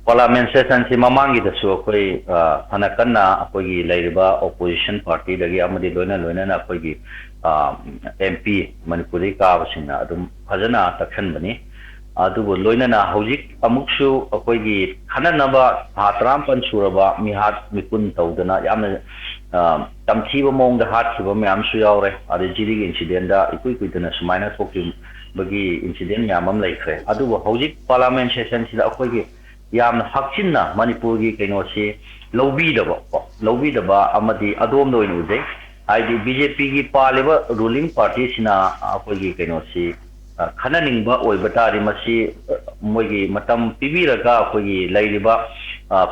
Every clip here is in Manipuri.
Parliament session si mamangi da su koi hanakanna koi gi lairiba opposition party dagi amadi loina na koi gi MP Manipuri ka basina adum phajana takhan bani adubu loina na hojik amuksu koi gi khananaba hatram pan suraba mihat mikun tawdana yamna tamthiba mong da hat khiba myam su yawre adi jiri incident da ikui kuidana sumaina thokti bagi incident yamam laikre adubu hojik parliament session sida koi gi yamna hakchinna manipur gi kainosi lobby daba amadi adom no inu je aidi BJP gi paliba ruling party sina akoi gi kainosi khananingba oibata ri masi moigi matam pibiraga akoi gi lairiba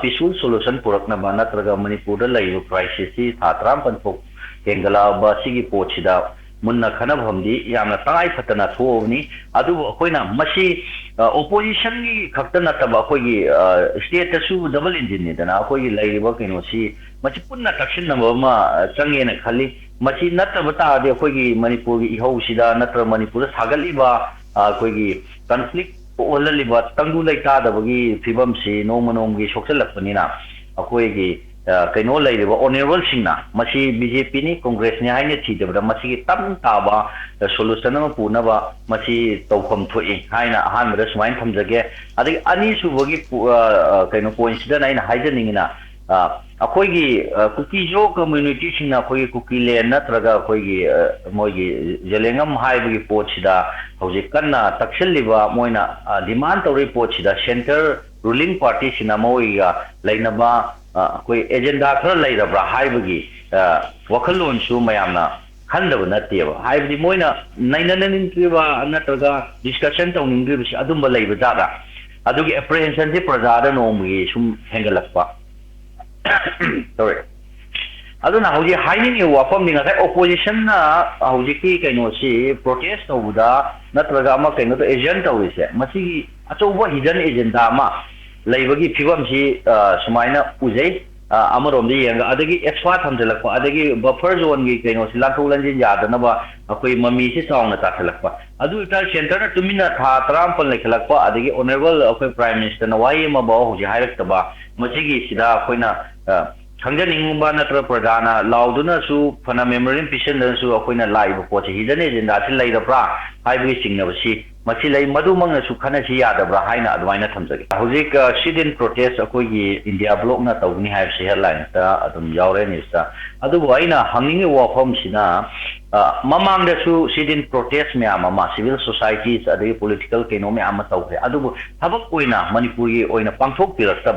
peaceful solution purakna ba natraga manipur da lairu crisis si thatram panthok hengala ba sigi pochida munna khanabhamdi yamna tangai phatana thobni adu akoina masi opposition gi khakta taba akoi state su double engine ni dana akoi lairiba kaino si machi punna takshin na ma change na khali machi nataba ta de akoi manipur gi ihau sida natra manipur sagaliba akoi conflict olaliba tangdu laita da bagi fibam si nomanom gi sokselakpani na akoi kaino lairiba honorable singna masi BJP ni congress ni haine chidabra masi tam taba solution ma punaba masi tawkham thoi haina han da sumain thamjage adi ani su bogi kaino coincidence aina haijaningina akoi gi kuki jo community singna akoi kuki le natraga akoi gi moigi jelengam haibagi pochida hoje kanna takshaliba moina demand tori pochida center ruling party sina moiga lainaba koi agenda khara lairabra haibagi wakhalon su mayamna khandaba nateba haibadi moina nainananintriba natraga discussion tawningrib si adumba laiba jada adugi apprehension si prajada nomgi sum hengalakpa sorry aduna hoji haining wafam ni ngai opposition na hoji ki kaino si protest tawda natraga ma kaino to agent tawise masi achoba hidden agenda ma laibagi fibam si sumaina ujai amarom di yang adagi extra thamjalakpa adagi buffer zone gi kaino si lanthol lanjin yadana ba akoi mami si saungna tathalakpa adu ita center na tumina tha taram pal lekhalakpa adagi honorable akoi prime minister na wai ma ba hoji hairakta machigi sida akoina khangjaningba natra pradana lauduna su phana memorial pishan su akoina live poche hidane jinda si lairabra haibi singnabasi machi lai madumang su khana si yadabra haina adwaina thamjage hojik sidin protest akoi gi india block na tawni haib si headline ta adum yawre ni sa adu waina hanging wafam sina mamang da su sidin protest me ama civil societies adi political economy ama tawhe adu thabak oina manipuri oina pangthok pirakta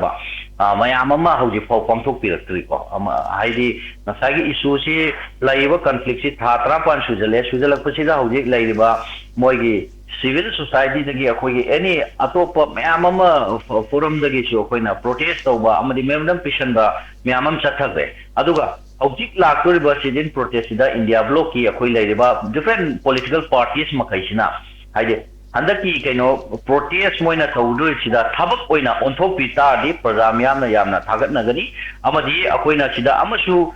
mayam ama hoji pau pangthok pirakti ko haidi nasagi issue si laiba conflict si thatra pan sujalak pasida hoji laiba moigi civil society dagi akoi any atopa mayam ama forum dagi su akoi na protest tawba amadi memdam pishan ba mayam am chathagre aduga hojik laktoriba sidin protest da india block ki akoi laiba different political parties makaisina haide handaki kaino protest moina tawdu sida thabak oina onthok pita di program yamna thagat nagani amadi akoina sida amasu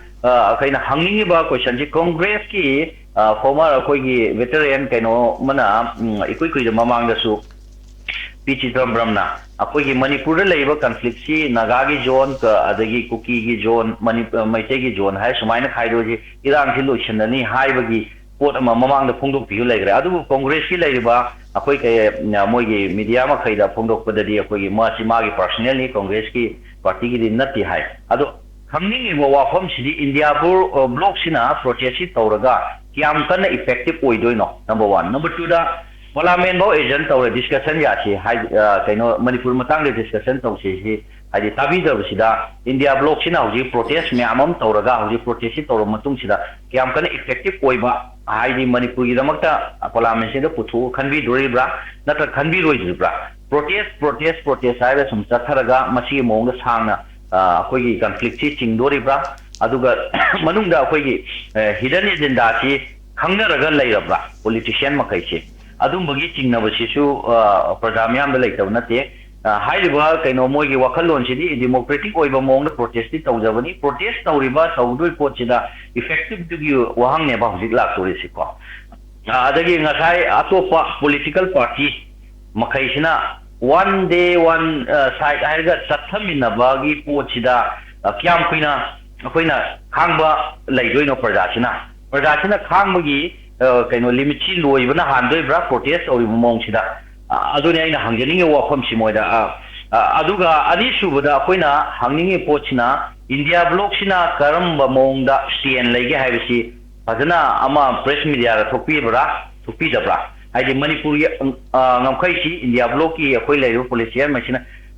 kaina hangningi ba question ji congress ki former akoi gi veteran kaino mana ikoi da mamang da su pichitram bramna akoi gi manipur da laiba conflict si naga gi zone ka adagi kuki gi zone maite gi zone hai sumaina khaido ji irang thi loishanani haibagi pot ama mamang da phongdok piu laigre adu congress ki laiba akoi ke moigi media ma khaida phongdok padadi akoi gi masi magi personally congress ki party gi nati hai adu khamning wa wafam sidi india bur block sina protest si tawraga kiam kana effective oidoino number 1 number 2 da parliament bo agent tawre discussion ya si hai kaino manipur matang de discussion tawsi hadi tabi da sida india block sina hoji protest me amam tawraga hoji protest si tawra matung sida kiam kana effective oiba haidi manipur gi damakta parliament sida puthu khanbi doribra nata khanbi roidibra protest haida sum chatharaga masi monga sangna akoi gi conflict si chingdoribra aduga manungda akoi gi hidden agenda si khangnaraga lairabra politician makai si adum bagi chingnabasi su program yam da laitaw nate hairiba kaino moigi wakhalon sidi democratic oiba mong da protest tawjabani protest tawriba tawdoi pochida effective dugi wahang ne ba hujik lak tori sikwa adagi ngasai atopa political party makai sina one day one side haiga chathaminabagi pochida kyam kuina akoina khangba leidoino prajachina khangbagi kaino limiti loibana handoi bra protest ori mongchida aduni aina hangjeninge wafam simoida aduga ani subada akoina hangninge pochina India block sina karamba mongda CN lege haibisi fazana ama press media ra thupi dabra haidi manipur ngamkhai si India block ki akoi leiru politician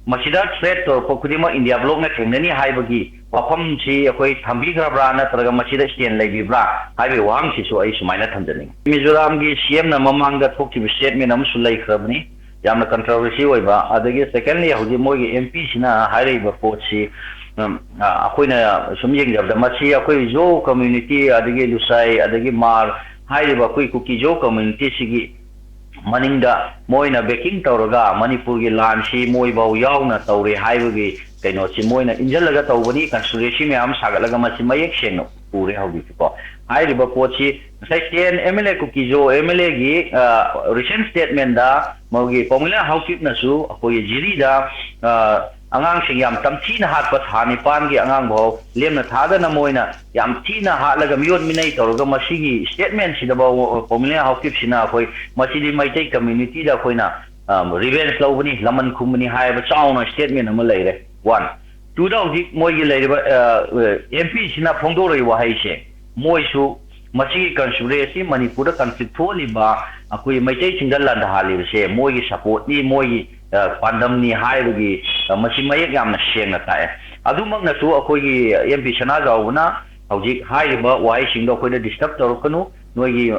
masida threat tor pokudima India block na thengnani haibagi wafam si akoi thambi grabra na taraga masida CN legi bra haibi wang si so ai sumaina thamjani Mizoram gi CM na mamangda thokti statement am sulai khrabni yamna controversy oiba adagi secondly hoji mogi MP sina haireba pochi akoina sum yengjabda masi akoi jo community adagi lusai adagi mar haireba koi kuki jo community sigi maningda moina backing tawraga manipur gi lan si moi bau yauna tawre haibagi kaino si moina injalaga tawbani conspiracy me am sagalaga masi mayek seno pure haugi ko hairiba pochi sai ten MLA kuki jo MLA gi recent statement da mogi pomula haukip na su akoi jiri da angang sing yam tamthina hat pa thani pan gi angang bho lemna thada na moina yam thina ha laga miot minai tawga masigi statement sida ba pomile haukip sina khoi masidi maitai community da khoina revenge lobani laman khumani hai ba chauna statement ama leire 1 2 da ji moi gi leire ba MP sina phongdo roi wa hai se moi su masigi conspiracy manipur da conflict tholi ba akoi maitai singdal land hali se moi gi support ni moi gi pandam ni haibagi masi mayek yamna sengna tae adumak na su akoi MP sana gauna hojik haiba wai singdo koina disturb torkanu noigi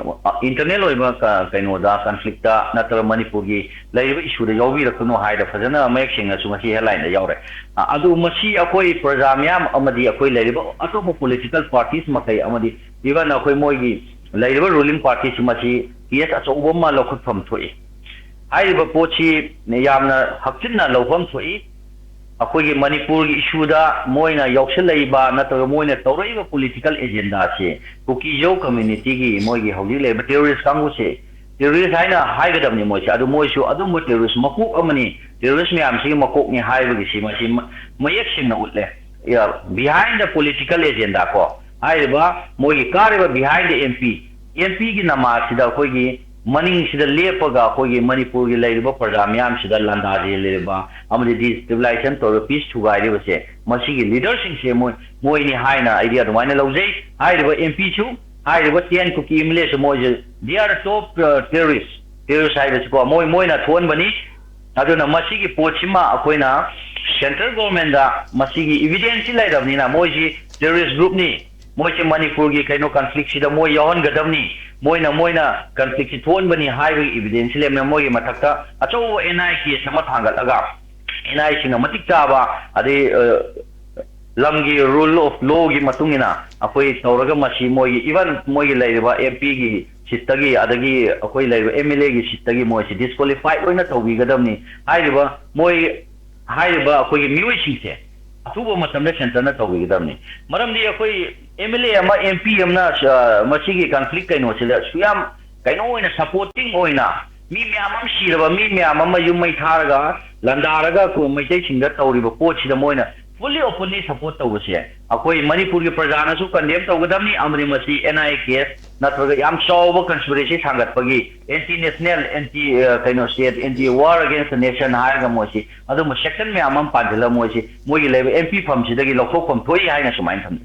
internal oiba kaino da conflict da natra manipur gi laiba issue da yawi rakunu haida fajana mayek singna su masi headline da yawre adu masi akoi projamyam amadi akoi laiba atopo political parties makai amadi even akoi moigi laiba ruling parties masi yes aso ubama lokhut pham thoi hairiba pochi yamna hakchinna lawfam thoi akoi manipur gi issue da moina yaukshlaiba nataga moina tawraiba political agenda se kukijo community gi moigi hawli leba terrorist kangu se terrorist haina haigadam ni mochi adu moisu adu mo terrorist makuk amani terrorist mi am si makuk ni haiba gi si masi mayek singna utle ya behind the political agenda ko hairiba moigi kariba behind the MP gi nama sida koi gi maning sida lepaga kogi manipur gi laiba parjamyam sida landaji leba amadi destabilization to peace thugai riba se masigi leaders sing se moi ni haina idea dumaina lojai haiba MP chu haiba ten kuki imle se moi they are top terrorist haiba ko moi na thon bani aduna masigi pochima akoina central government da masigi evidence laidabni na moi terrorist group ni moi manipur gi kaino conflict sida moi yawan gadamni moina conflict si thon bani highway evidence le me moi mathakta acho NI ki sama thangal aga NI singa matik chaba ade lamgi rule of law gi matungina akoi tawraga masi moi even moi leiba MP gi sitagi adagi akoi leiba MLA gi sitagi moi si disqualified oina tawbi gadamni haiba moi haiba akoi gi miwi singse atubo matamle center na tawbi gadamni maramdi akoi MLA ama MP amna masigi conflict kaino sila suyam kaino oina supporting oina mi myamam siraba mi myamam yumai tharaga landaraga ko maitai singa tawriba pochida moina fully openly support tawse akoi manipur gi prajana su condemn tawgadamni amri masi NI case natraga yam chawba conspiracy thangat pagi anti national anti kaino state anti war against the nation haiga mosi adu section myamam padila mosi mogi lebe MP pham sidagi lokhok pham thoi haina sumain tham